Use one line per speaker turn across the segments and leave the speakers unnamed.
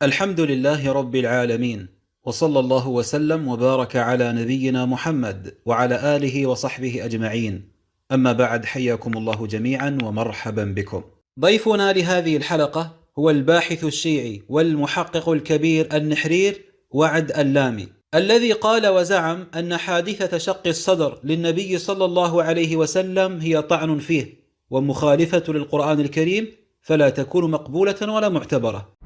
الحمد لله رب العالمين، وصلى الله وسلم وبارك على نبينا محمد وعلى آله وصحبه أجمعين. أما بعد، حياكم الله جميعا ومرحبا بكم. ضيفنا لهذه الحلقة هو الباحث الشيعي والمحقق الكبير النحرير وعد اللامي، الذي قال وزعم أن حادثة شق الصدر للنبي صلى الله عليه وسلم هي طعن فيه ومخالفة للقرآن الكريم، فلا تكون مقبولة ولا معتبرة.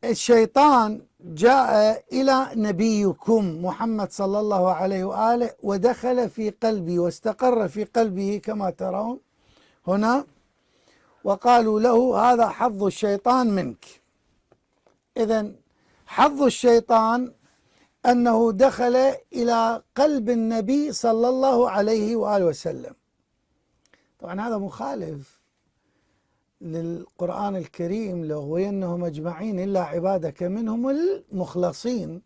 الشيطان جاء إلى نبيكم محمد صلى الله عليه وآله ودخل في قلبي واستقر في قلبه كما ترون هنا، وقالوا له هذا حظ الشيطان منك. إذن حظ الشيطان أنه دخل إلى قلب النبي صلى الله عليه وآله وسلم. طبعا هذا مخالف للقرآن الكريم، لأغوينهم أجمعين إلا عبادك منهم المخلصين،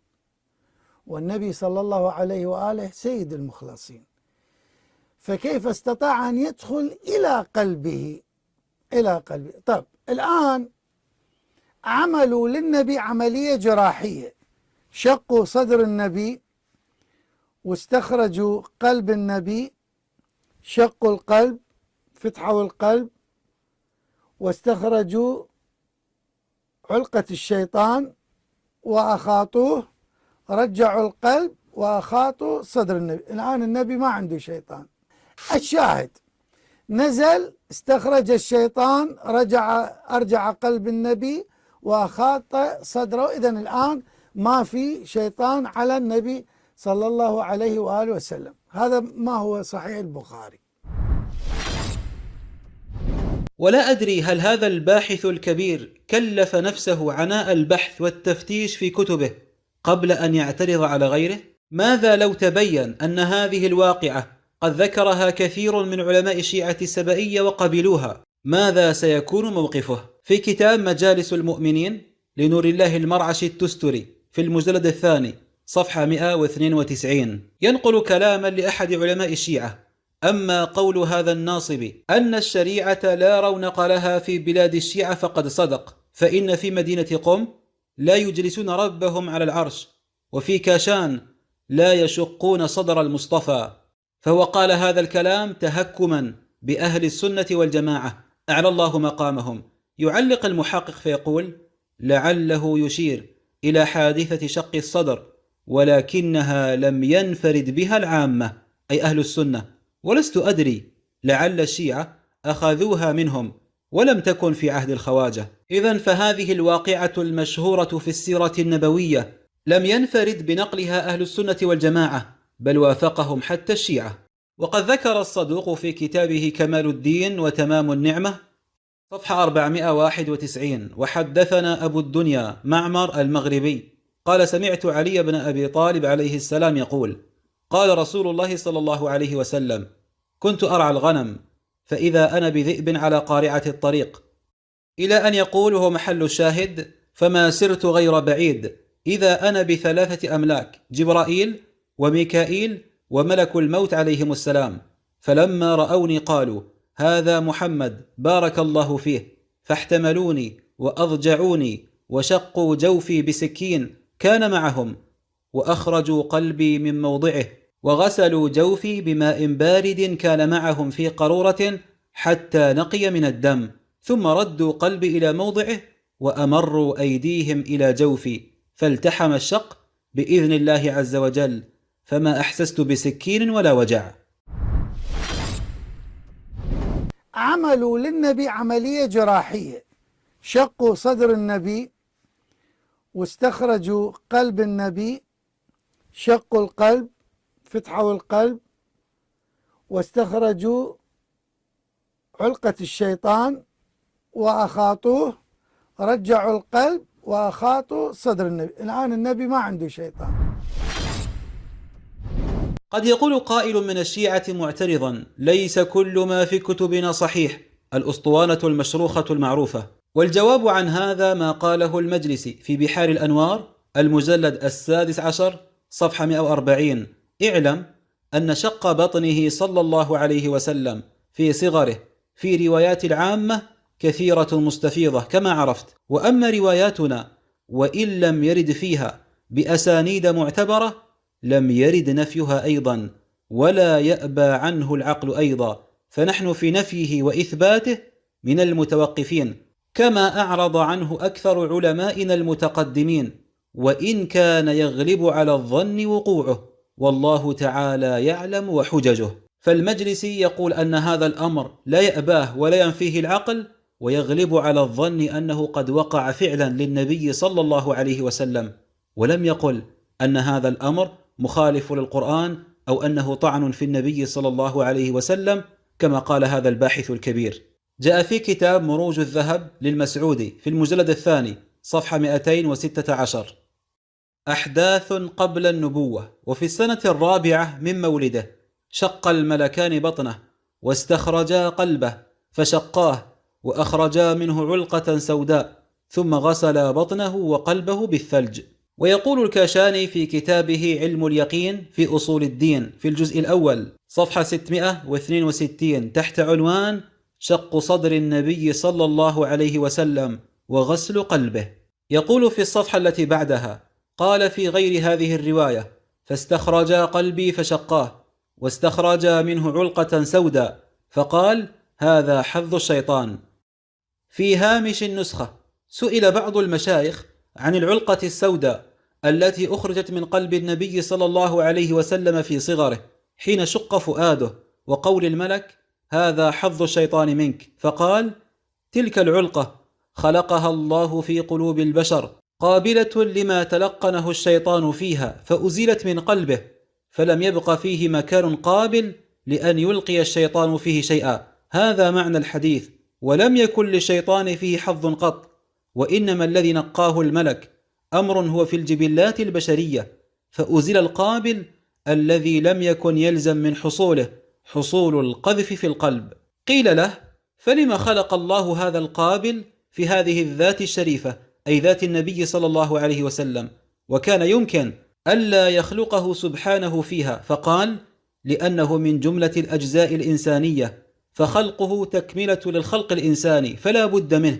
والنبي صلى الله عليه وآله سيد المخلصين، فكيف استطاع أن يدخل إلى قلبه؟ طب الآن عملوا للنبي عملية جراحية، شقوا صدر النبي واستخرجوا قلب النبي، شقوا القلب، فتحوا القلب واستخرجوا علقة الشيطان وأخاطوه، رجعوا القلب وأخاطوا صدر النبي. الآن النبي ما عنده شيطان. الشاهد نزل، استخرج الشيطان، أرجع قلب النبي وأخاط صدره. إذن الآن ما في شيطان على النبي صلى الله عليه وآله وسلم. هذا ما هو صحيح البخاري.
ولا أدري هل هذا الباحث الكبير كلف نفسه عناء البحث والتفتيش في كتبه قبل أن يعترض على غيره؟ ماذا لو تبين أن هذه الواقعة قد ذكرها كثير من علماء الشيعة السبائية وقبلوها؟ ماذا سيكون موقفه؟ في كتاب مجالس المؤمنين لنور الله المرعشي التستري في المجلد الثاني صفحة 192 ينقل كلاما لأحد علماء الشيعة: أما قول هذا الناصب أن الشريعة لا رونق لها في بلاد الشيعة فقد صدق، فإن في مدينة قم لا يجلسون ربهم على العرش، وفي كاشان لا يشقون صدر المصطفى. فهو قال هذا الكلام تهكما بأهل السنة والجماعة أعلى الله مقامهم. يعلق المحقق فيقول: لعله يشير إلى حادثة شق الصدر، ولكنها لم ينفرد بها العامة أي أهل السنة، ولست أدري، لعل الشيعة أخذوها منهم ولم تكن في عهد الخواجة. إذن فهذه الواقعة المشهورة في السيرة النبوية لم ينفرد بنقلها أهل السنة والجماعة، بل وافقهم حتى الشيعة. وقد ذكر الصدوق في كتابه كمال الدين وتمام النعمة صفحة 491: وحدثنا أبو الدنيا معمر المغربي قال: سمعت علي بن أبي طالب عليه السلام يقول: قال رسول الله صلى الله عليه وسلم: كنت أرعى الغنم فإذا أنا بذئب على قارعة الطريق، إلى أن يقول هو محل الشاهد: فما سرت غير بعيد إذا أنا ب3 أملاك، جبرائيل وميكائيل وملك الموت عليهم السلام، فلما رأوني قالوا: هذا محمد بارك الله فيه، فاحتملوني وأضجعوني وشقوا جوفي بسكين كان معهم، وأخرجوا قلبي من موضعه، وغسلوا جوفي بماء بارد كان معهم في قارورة حتى نقي من الدم، ثم ردوا قلبي إلى موضعه وأمروا أيديهم إلى جوفي، فالتحم الشق بإذن الله عز وجل، فما أحسست بسكين ولا وجع.
عملوا للنبي عملية جراحية، شقوا صدر النبي واستخرجوا قلب النبي، شقوا القلب، فتحوا القلب واستخرجوا علقة الشيطان وأخاطوه، رجعوا القلب وأخاطوا صدر النبي. الآن النبي ما عنده شيطان.
قد يقول قائل من الشيعة معترضا: ليس كل ما في كتبنا صحيح، الأسطوانة المشروخة المعروفة. والجواب عن هذا ما قاله المجلسي في بحار الأنوار المجلد 16 صفحة 140: اعلم أن شق بطنه صلى الله عليه وسلم في صغره في روايات العامة كثيرة مستفيضة كما عرفت. وأما رواياتنا وإن لم يرد فيها بأسانيد معتبرة لم يرد نفيها أيضا، ولا يأبى عنه العقل أيضا، فنحن في نفيه وإثباته من المتوقفين، كما أعرض عنه أكثر علمائنا المتقدمين، وإن كان يغلب على الظن وقوعه، والله تعالى يعلم وحججه. فالمجلسي يقول أن هذا الأمر لا يأباه ولا ينفيه العقل، ويغلب على الظن أنه قد وقع فعلا للنبي صلى الله عليه وسلم، ولم يقل أن هذا الأمر مخالف للقرآن أو أنه طعن في النبي صلى الله عليه وسلم كما قال هذا الباحث الكبير. جاء في كتاب مروج الذهب للمسعودي في المجلد الثاني صفحة 216: أحداث قبل النبوة: وفي السنة 4 من مولده شق الملكان بطنه واستخرجا قلبه فشقاه وأخرجا منه علقة سوداء ثم غسلا بطنه وقلبه بالثلج. ويقول الكاشاني في كتابه علم اليقين في أصول الدين في الجزء الأول صفحة 662 تحت عنوان شق صدر النبي صلى الله عليه وسلم وغسل قلبه، يقول في الصفحة التي بعدها: قال في غير هذه الرواية: فاستخرجا قلبي فشقاه واستخرجا منه علقة سوداء، فقال: هذا حظ الشيطان. في هامش النسخة سئل بعض المشايخ عن العلقة السوداء التي أخرجت من قلب النبي صلى الله عليه وسلم في صغره حين شق فؤاده، وقول الملك: هذا حظ الشيطان منك، فقال: تلك العلقة خلقها الله في قلوب البشر قابلة لما تلقنه الشيطان فيها، فأزيلت من قلبه فلم يبق فيه مكان قابل لأن يلقي الشيطان فيه شيئا. هذا معنى الحديث، ولم يكن للشيطان فيه حظ قط، وإنما الذي نقاه الملك أمر هو في الجبلات البشرية، فأزيل القابل الذي لم يكن يلزم من حصوله حصول القذف في القلب. قيل له: فلما خلق الله هذا القابل في هذه الذات الشريفة، أي ذات النبي صلى الله عليه وسلم، وكان يمكن ألا يخلقه سبحانه فيها؟ فقال: لأنه من جملة الأجزاء الإنسانية، فخلقه تكملة للخلق الإنساني فلا بد منه،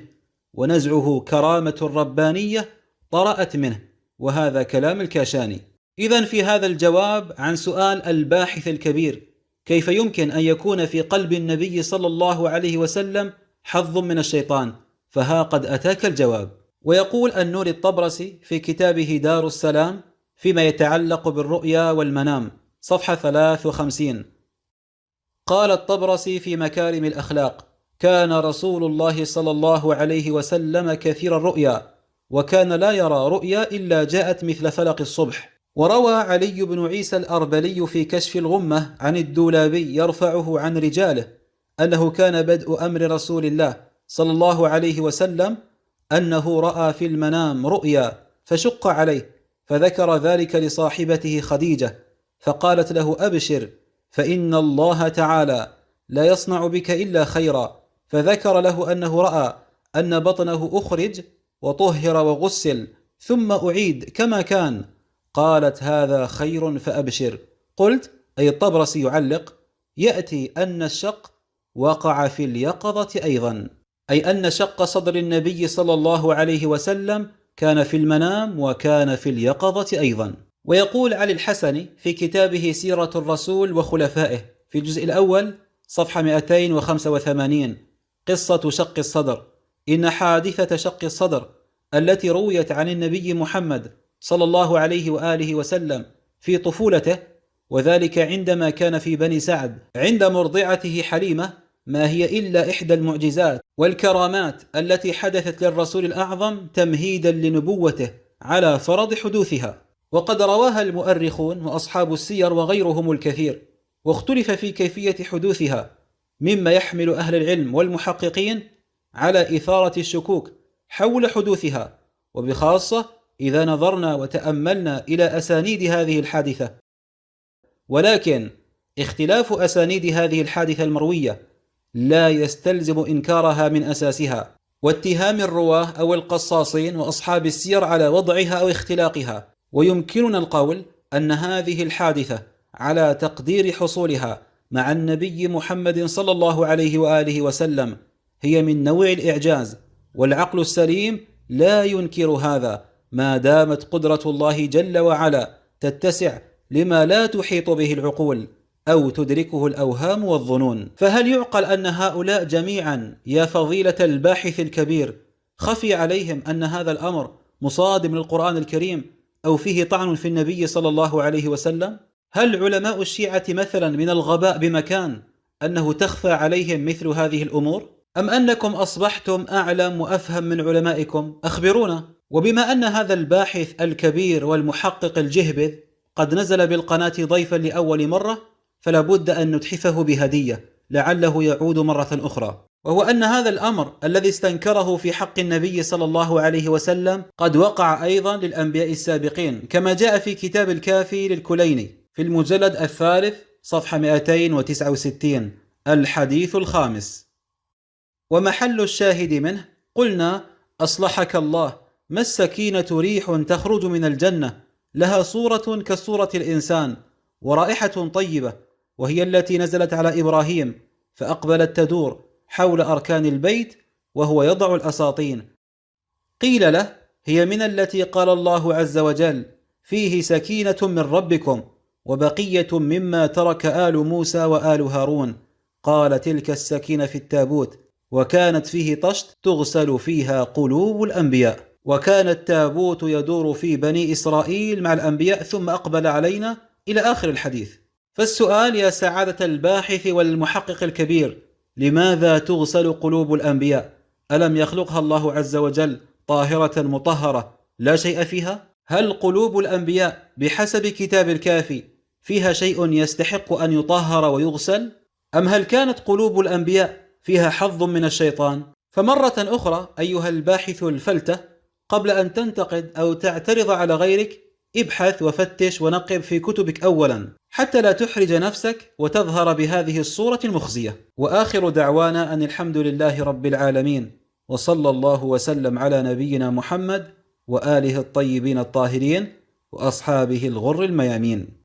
ونزعه كرامة ربانية طرأت منه. وهذا كلام الكاشاني. إذن في هذا الجواب عن سؤال الباحث الكبير كيف يمكن أن يكون في قلب النبي صلى الله عليه وسلم حظ من الشيطان، فها قد أتاك الجواب. ويقول النور الطبرسي في كتابه دار السلام فيما يتعلق بالرؤيا والمنام صفحة 53: قال الطبرسي في مكارم الأخلاق: كان رسول الله صلى الله عليه وسلم كثير الرؤيا، وكان لا يرى رؤيا إلا جاءت مثل فلق الصبح. وروى علي بن عيسى الأربلي في كشف الغمة عن الدولابي يرفعه عن رجاله أنه كان بدء أمر رسول الله صلى الله عليه وسلم أنه رأى في المنام رؤيا فشق عليه، فذكر ذلك لصاحبته خديجة فقالت له: أبشر فإن الله تعالى لا يصنع بك إلا خيرا. فذكر له أنه رأى أن بطنه أخرج وطهر وغسل ثم أعيد كما كان. قالت: هذا خير فأبشر. قلت: أي الطبرسي يعلق: يأتي أن الشق وقع في اليقظة أيضا، أي أن شق صدر النبي صلى الله عليه وسلم كان في المنام وكان في اليقظة أيضا. ويقول علي الحسني في كتابه سيرة الرسول وخلفائه في الجزء الأول صفحة 285: قصة شق الصدر: إن حادثة شق الصدر التي رويت عن النبي محمد صلى الله عليه وآله وسلم في طفولته، وذلك عندما كان في بني سعد عند مرضعته حليمة، ما هي إلا إحدى المعجزات والكرامات التي حدثت للرسول الأعظم تمهيدا لنبوته على فرض حدوثها. وقد رواها المؤرخون وأصحاب السير وغيرهم الكثير، واختلف في كيفية حدوثها، مما يحمل أهل العلم والمحققين على إثارة الشكوك حول حدوثها، وبخاصة إذا نظرنا وتأملنا إلى أسانيد هذه الحادثة. ولكن اختلاف أسانيد هذه الحادثة المروية لا يستلزم إنكارها من أساسها، واتهام الرواه أو القصاصين وأصحاب السير على وضعها أو اختلاقها. ويمكننا القول أن هذه الحادثة على تقدير حصولها مع النبي محمد صلى الله عليه وآله وسلم هي من نوع الإعجاز، والعقل السليم لا ينكر هذا ما دامت قدرة الله جل وعلا تتسع لما لا تحيط به العقول أو تدركه الأوهام والظنون. فهل يعقل أن هؤلاء جميعا يا فضيلة الباحث الكبير خفي عليهم أن هذا الأمر مصادم للقرآن الكريم أو فيه طعن في النبي صلى الله عليه وسلم؟ هل علماء الشيعة مثلا من الغباء بمكان أنه تخفى عليهم مثل هذه الأمور؟ أم أنكم أصبحتم أعلم وأفهم من علمائكم؟ أخبرونا. وبما أن هذا الباحث الكبير والمحقق الجهبذ قد نزل بالقناة ضيفا لأول مرة، فلا بد أن نتحفه بهدية لعله يعود مرة أخرى، وهو أن هذا الأمر الذي استنكره في حق النبي صلى الله عليه وسلم قد وقع أيضا للأنبياء السابقين، كما جاء في كتاب الكافي للكليني في المجلد الثالث صفحة 269 الحديث الخامس. ومحل الشاهد منه قلنا أصلحك الله ما السكينة ريح تخرج من الجنة لها صورة كصورة الإنسان ورائحة طيبة، وهي التي نزلت على إبراهيم فأقبلت تدور حول أركان البيت وهو يضع الأساطين. قيل له هي من التي قال الله عز وجل فيه سكينة من ربكم وبقية مما ترك آل موسى وآل هارون. قال تلك السكينة في التابوت وكانت فيه طشت تغسل فيها قلوب الأنبياء. وكان التابوت يدور في بني إسرائيل مع الأنبياء ثم أقبل علينا إلى آخر الحديث. فالسؤال يا سعادة الباحث والمحقق الكبير، لماذا تغسل قلوب الأنبياء؟ ألم يخلقها الله عز وجل طاهرة مطهرة لا شيء فيها؟ هل قلوب الأنبياء بحسب كتاب الكافي فيها شيء يستحق أن يطهر ويغسل؟ أم هل كانت قلوب الأنبياء فيها حظ من الشيطان؟ فمرة أخرى أيها الباحث الفلتة، قبل أن تنتقد أو تعترض على غيرك ابحث وفتش ونقب في كتبك أولا حتى لا تحرج نفسك وتظهر بهذه الصورة المخزية. وآخر دعوانا أن الحمد لله رب العالمين، وصلى الله وسلم على نبينا محمد وآله الطيبين الطاهرين وأصحابه الغر الميامين.